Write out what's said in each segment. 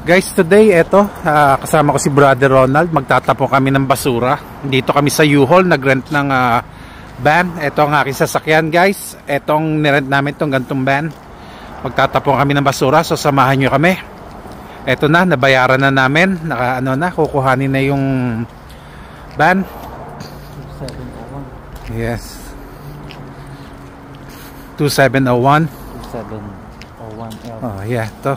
Guys, today kasama ko si Brother Ronald. Magtatapon kami ng basura. Dito kami sa U-Haul, nag-rent ng van. Ito ang aking sasakyan, guys. Etong nirent namin, itong gantong van. Magtatapon kami ng basura, so samahan nyo kami. Ito na, nabayaran na namin. Kukuhanin na yung van. 2701. Yes. 2701. 2701L. Oh, yeah, ito.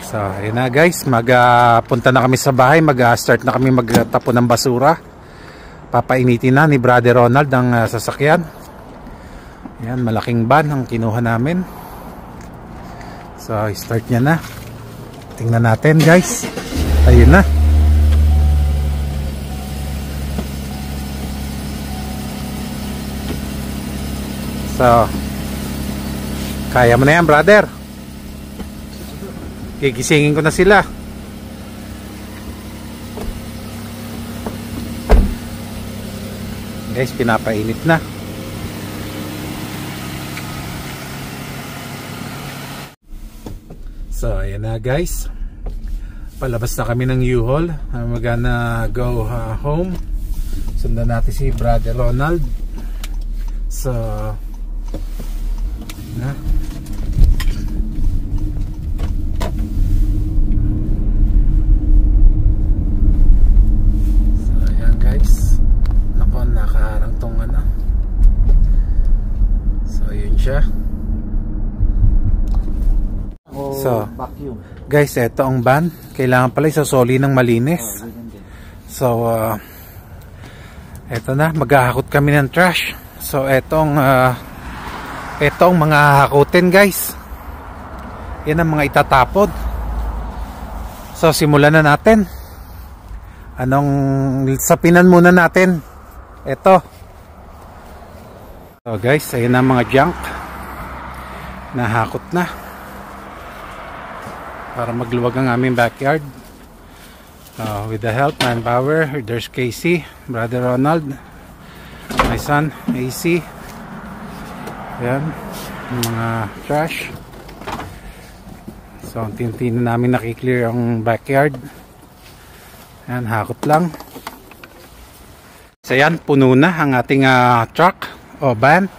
So, ayun na guys, punta na kami sa bahay, mag-start na kami magtapon ng basura. Papainitin na ni Brother Ronald ang sasakyan. Ayan, malaking van ang kinuha namin. So, start niya na. Tingnan natin guys. Ayun na. So, kaya mo na yan, brother. Gigisingin ko na sila. Guys, pinapainit na. So, ayan na guys. Palabas na kami ng U-Haul. We're gonna go home. Sundan natin si Brother Ronald. So, na. Nakaharang tong so yun siya. So guys, eto ang van. Kailangan pala isosoli ng malinis. So eto na, maghahakot kami ng trash. So etong mga hahakutin guys. Yan ang mga itatapon. So simulan na natin. Sapinan muna natin. Ito. So guys, ayun na mga junk. Nahakot na. Para magluwag ang aming backyard. With the help, manpower, there's Casey, Brother Ronald, my son, AC. Ayan. Mga trash. So, unti-unti na namin nakiklear ang backyard. Ayan, hakot lang. So yan, puno na ang ating truck o van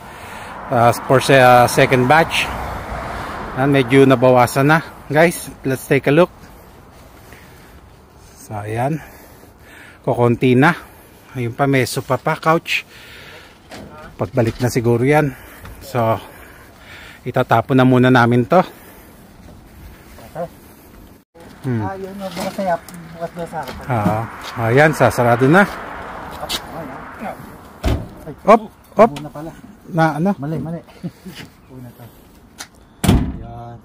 for second batch. Medyo nabawasan na guys. Let's take a look. So ayan, kukunti na. Ayun pa, may sofa pa, couch. Pagbalik na siguro yan. So itatapon na muna namin to. Yun, bukas na sa akin. Ayan, sasarado na. Op. Una pala. Mali. Una to. Ayan.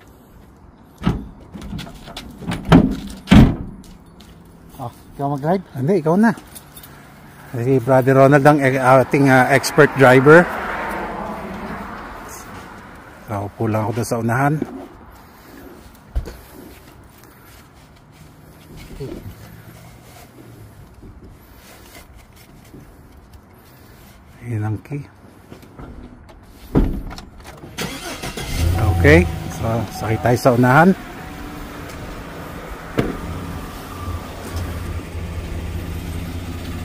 Ikaw mag-ride? Hindi, ikaw na. Si Brother Ronald ang ating expert driver. So, upo lang ako doon sa unahan. Yan ang key. Okay, so sakay tayo sa unahan.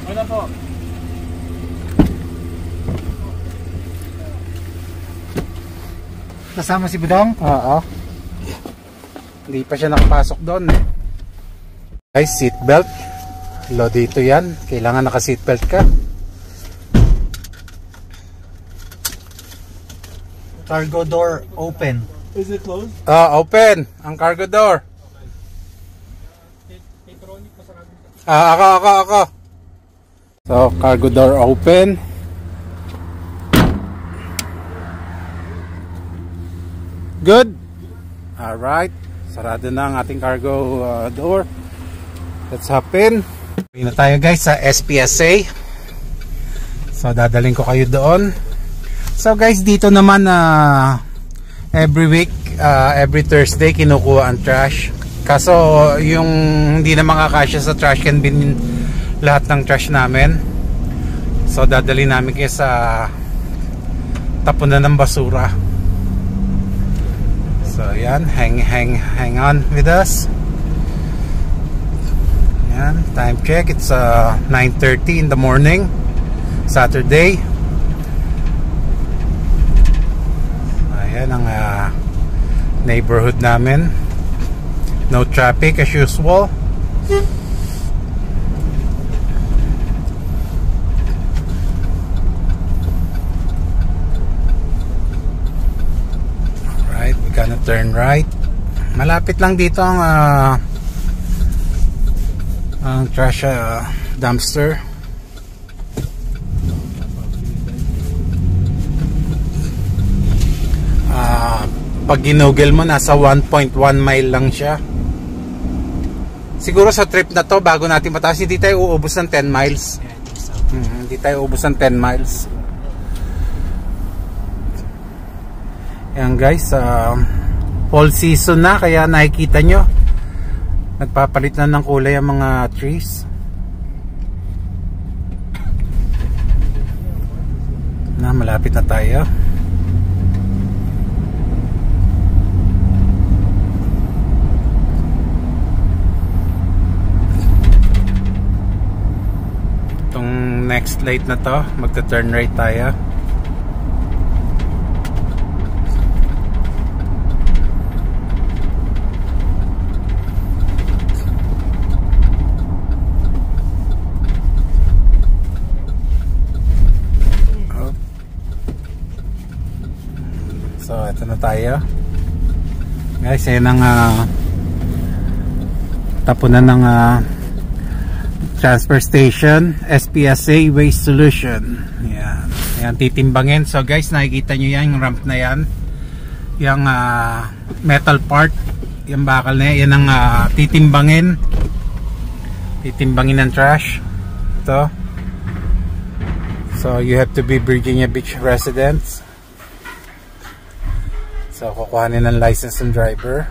Wala po. Kasama si Budong? Oo. Hindi pa siya nakapasok doon. Guys, seatbelt. Lo dito yan. Kailangan naka-seatbelt ka. Cargo door open. Is it closed? Open ang cargo door. Ako. So, cargo door open. Good. Alright. Sarado na ang ating cargo door. Let's hop in. Uwi na tayo guys sa SPSA. So, dadaling ko kayo doon. So guys, dito naman every week, every Thursday kinukuha ang trash. Kaso yung hindi na makakasya sa trash can bin lahat ng trash namin. So dadali namin kayo sa tapunan ng basura. So ayan, hang on with us. Ayan, time check, it's 9:30 in the morning, Saturday. Ayan ang neighborhood namin. No traffic as usual. Alright, we gonna turn right. Malapit lang dito ang trash dumpster. Pag ginugel mo, nasa 1.1 mile lang siya. Siguro sa trip na to, bago natin mataas, hindi tayo uubos ng 10 miles. Hindi tayo uubos ng 10 miles. Yan guys, fall season na, kaya nakikita nyo nagpapalit na ng kulay ang mga trees. Na, malapit na tayo. Itong next light na to, magta-turn right tayo. So, ito na tayo. Guys, yan ang tapunan ng transfer station, SPSA Waste Solution. Yan. Yan, titimbangin. So guys, nakikita nyo yan, yung ramp na yan. Yung metal part, yung bakal na yan, yan ang titimbangin. Titimbangin ng trash. Ito. So, you have to be Virginia Beach residents. So, kukuhanin ng license ng driver.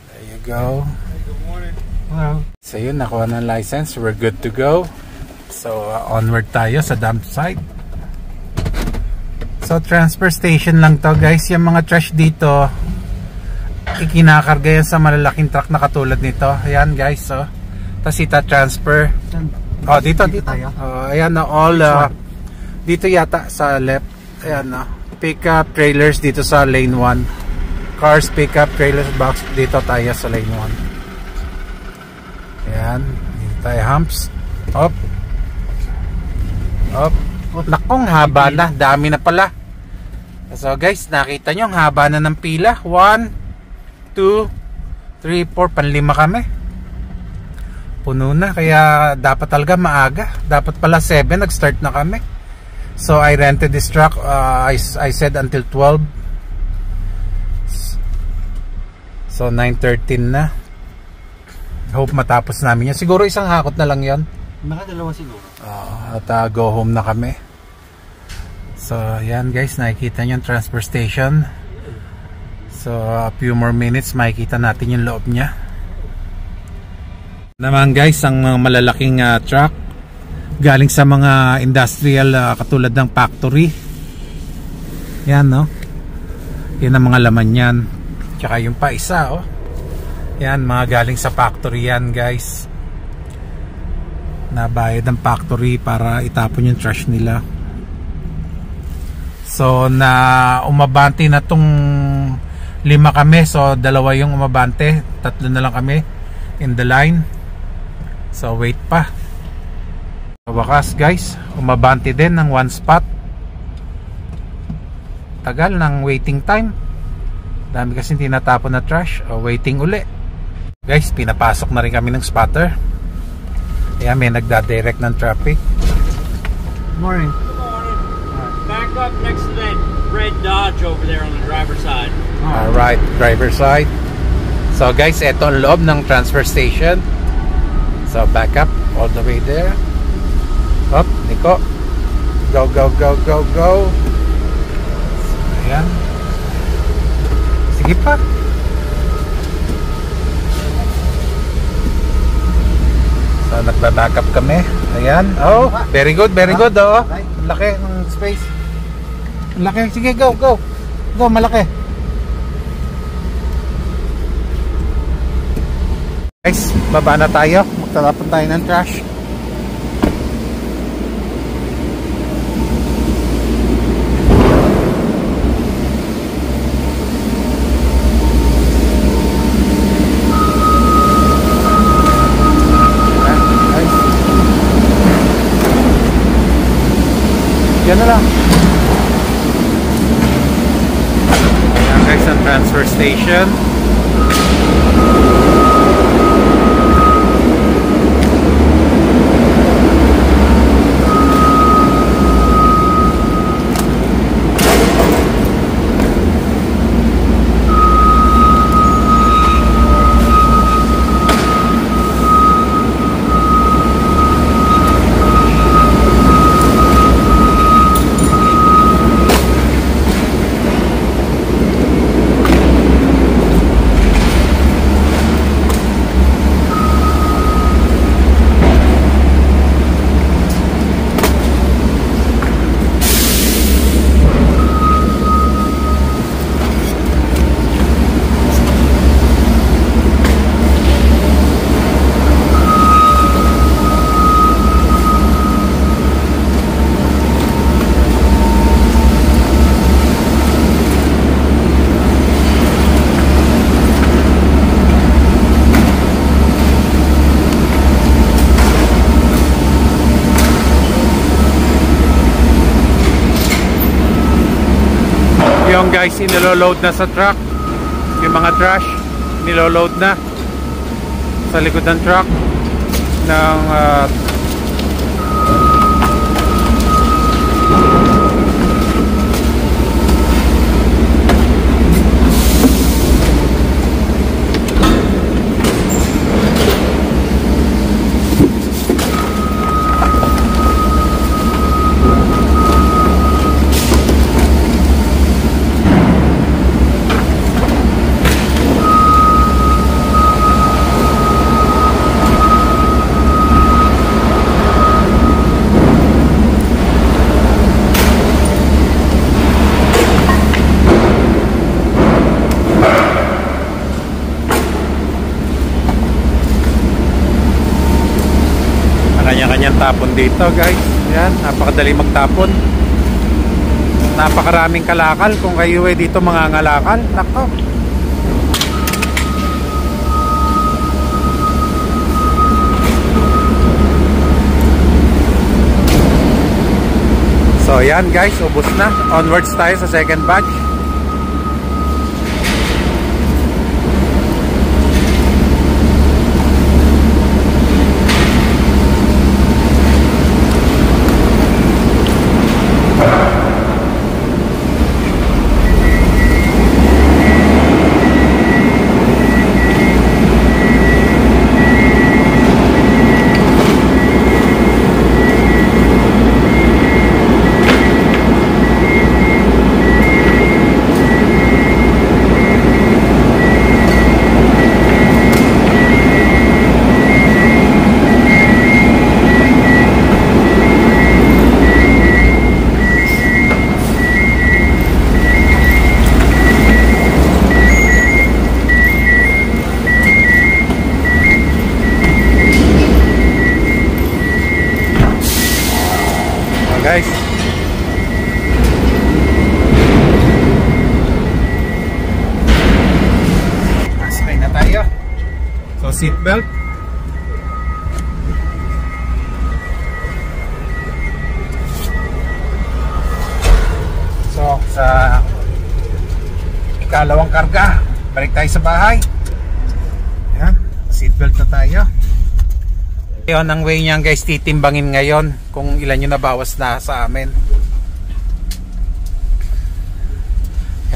There you go. Good morning. Hello. So, yun, nakuha ng license. We're good to go. So, onward tayo sa dump site. So, transfer station lang to, guys. Yung mga trash dito, ikinakarga yan sa malalaking truck na katulad nito. Ayan, guys. So, tapos ita-transfer. Oh, dito. Ayan na, all dito yata sa left. Ayan na. Pickup trailers dito sa lane 1. Cars, pickup trailers, box dito tayo sa lane 1. Ayan, dito tayo humps. Up. Nakong haba na, dami na pala. So guys, nakita nyo ang haba na ng pila. 1, 2, 3, 4, panlima kami. Puno na, kaya dapat talaga maaga. Dapat pala 7 nag-start na kami. So I rented this truck, I said until 12. So 9:13 na. Hope matapos namin yan. Siguro isang hakot na lang yan. Nakadalawa siguro. At go home na kami. So yan guys, nakikita nyo yung transfer station. So a few more minutes, makikita natin yung loob nya. Naman guys, ang malalaking truck galing sa mga industrial katulad ng factory. Yan, no? Yan ang mga laman yan. Tsaka yung pa isa, oh. Yan, mga galing sa factory yan, guys. Nabayad ng factory para itapon yung trash nila. So, na umabante na tong 5 kami. So, 2 yung umabante. 3 na lang kami in the line. So, wait pa. Wakas guys, umabante din ng 1 spot. Tagal ng waiting time. Dami kasi tinatapon na trash. Waiting uli. Guys, pinapasok na rin kami ng spotter. Kaya may nagdadirect ng traffic. Morning. Good morning. Back up next to that red Dodge over there on the driver's side. Alright, driver side. So guys, eto ang loob ng transfer station. So back up all the way there. Up, Nico. Go, go, go, go, go. Ayan. Sige pa. So, nagba-back up kami. Ayan. Oh, very good, very good. Oh. Laki ng space. Laki. Sige, go, go. Go, malaki. Guys, baba na tayo. Magtatapon tayo ng trash. Yan na lang. Ayan guys, ang transfer station. Yung guys, iniloload na sa truck. Yung mga trash, niloload na sa likod ng truck ng kanya-kanyang tapon dito guys. Yan, napakadali magtapon. Napakaraming kalakal. Kung kayo dito mga ngalakal, nako. So yan guys, ubos na. Onwards tayo sa second batch. Guys, sakay na tayo. So seatbelt. So sa ikalawang karga, balik tayo sa bahay. Yan, seatbelt na tayo. Yun ang way niyan guys, titimbangin ngayon kung ilan yung nabawas na sa amin.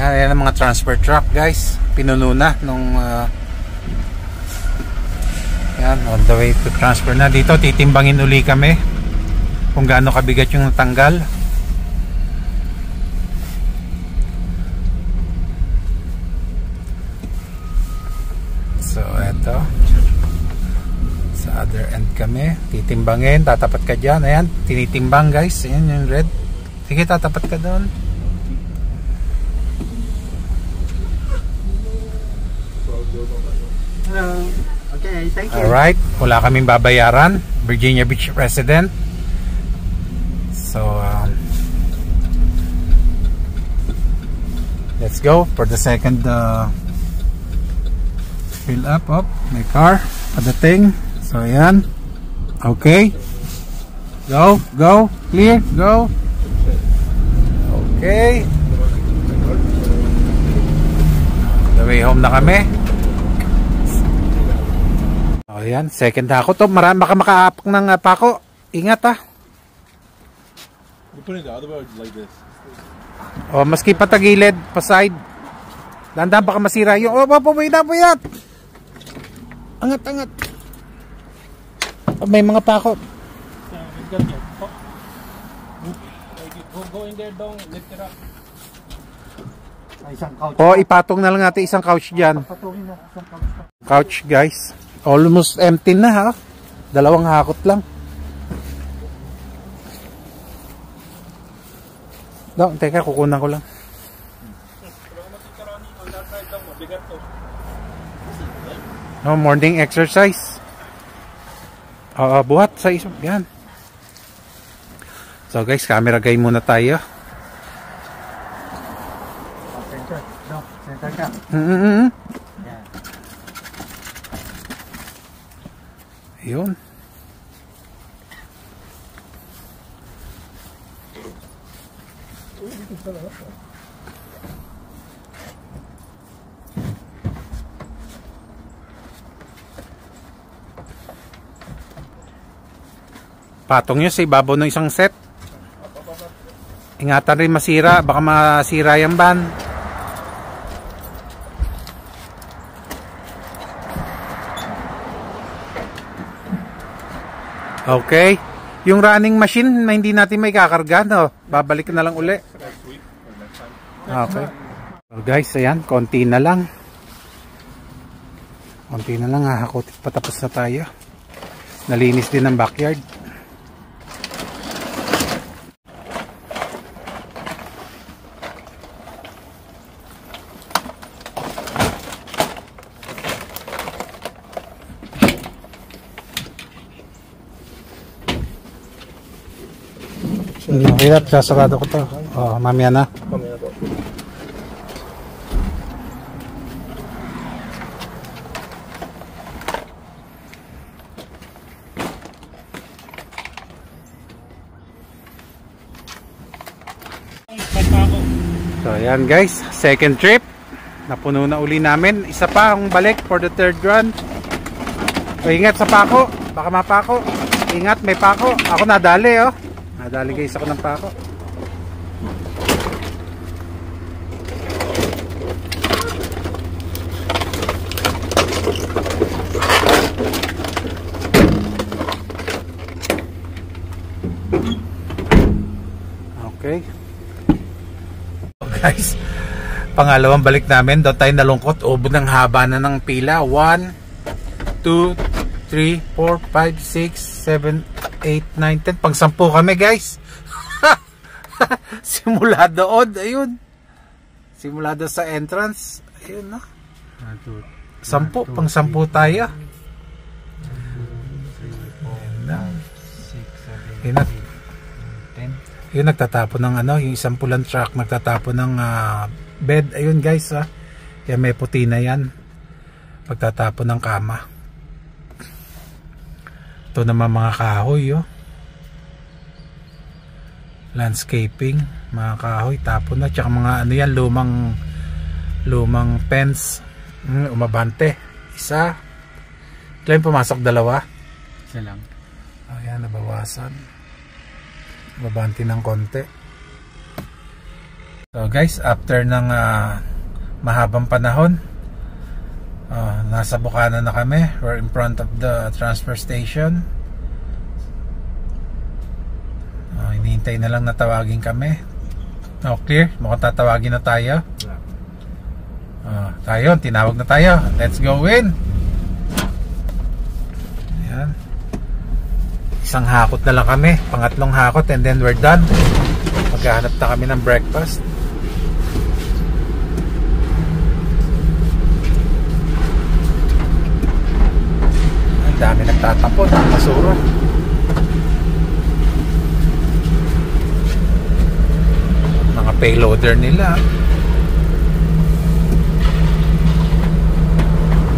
Yan ang mga transfer truck guys, pinuno na nung yan, on the way to transfer na. Dito titimbangin uli kami kung gaano kabigat yung natanggal. So eto, sa other end kami, titimbangin, tatapat ka dyan. Ayan, tinitimbang guys, ayan yung red. Sige, tatapat ka doon. Hello. Okay. thank you. Alright, wala kaming babayaran. Virginia Beach resident. So, let's go for the second fill up. May car padating. So, ayan. Okay. Go, clear, go. Okay. The way home na kami. O yan, second hako to. Marami baka makaapak ng pako. Ingat You put it the other way or like this? O maski patagilid, pa side. Dandan baka masira yung. O wait. Angat. O, may mga pako. Go in there, don't lift it up. Isang couch. O ipatong na lang natin isang couch dyan. Patungin na isang couch. Couch guys. Almost empty na ha. Dalawang hakot lang. Teka, kukunan ko lang. No, morning exercise. Buhat sa isip. Yan. So guys, camera guy muna tayo. Center. No, center ka. Yan. Yun. Patong nyo sa ibabaw ng isang set. Ingatan rin masira, baka masira yung van. Okay. Yung running machine na hindi natin may kakarga, no? Babalik na lang uli. Okay. So guys, ayan, konti na lang. Konti na lang, hahakutin. Patapos na tayo. Nalinis din ang backyard. Hirap, sasarado ko to. Oh, mamaya na. So ayan guys, second trip. Napuno na uli namin. Isa pa ang balik for the third run. So, ingat sa pako, baka mapako. Ingat, may pako. Ako nadali oh. Nadali guys ako ng pako. Okay. So guys, pangalawang balik namin. Doon tayo nalungkot. Ubod ng haba na ng pila. 1, 2, 3, 4, 5, 6, 7, 8, 9, 10. Pang 10 kami guys. Simula doon. Ayun. Simula doon sa entrance. Ayun no. 10. Pang 10 tayo. Yun nagtatapon ng ano, yung isang pulang truck nagtatapon ng bed. Ayun guys kaya may puti na yan. Pagtatapon ng kama. Ito naman mga kahoy landscaping, mga kahoy tapon na, tsaka mga ano yan, lumang fence. Umabante. Isa. Ito yung pumasok, dalawa. Isa lang. Ayan, nabawasan. Mabanti ng konti. So guys, after ng mahabang panahon, nasa Bukana na kami. We're in front of the transfer station. Hinihintay na lang na tawagin kami. Clear? Mukhang tatawagin na tayo. Tayo, tinawag na tayo. Let's go in. Ayan. Isang hakot na lang kami, pangatlong hakot, and then we're done. Maghahanap na kami ng breakfast. tatapon ang basura. Mga payloader nila.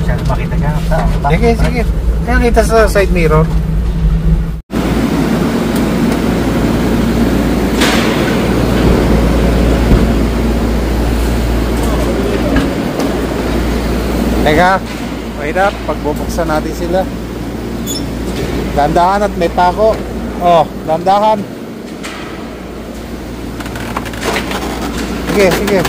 Siya makita ka ng tao. Sige, sige. Kaya kita sa side mirror. Teka, wait up. Pagbubuksan natin sila. Dandahan at may pako. Oh, dandahan. Sige, sige.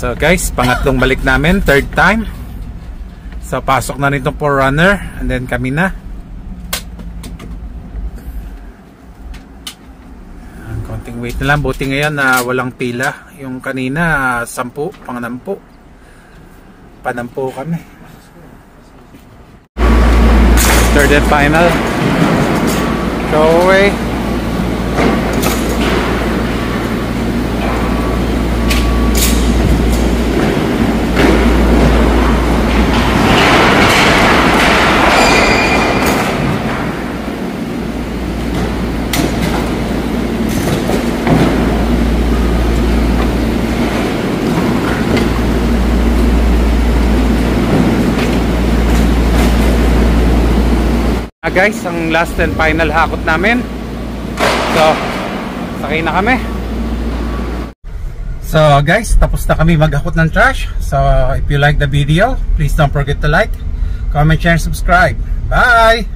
So guys, pangatlong balik namin, third time. So pasok na nitong 4Runner and then kami na. wait na lang. Buti ngayon na walang pila. Yung kanina 10, pangnampo. Panampo kami. Third and final. Go away. Guys, ang last and final hakot namin. So, sakay na kami. So guys, tapos na kami maghakot ng trash. So if you like the video, please don't forget to like, comment, share, and subscribe. Bye!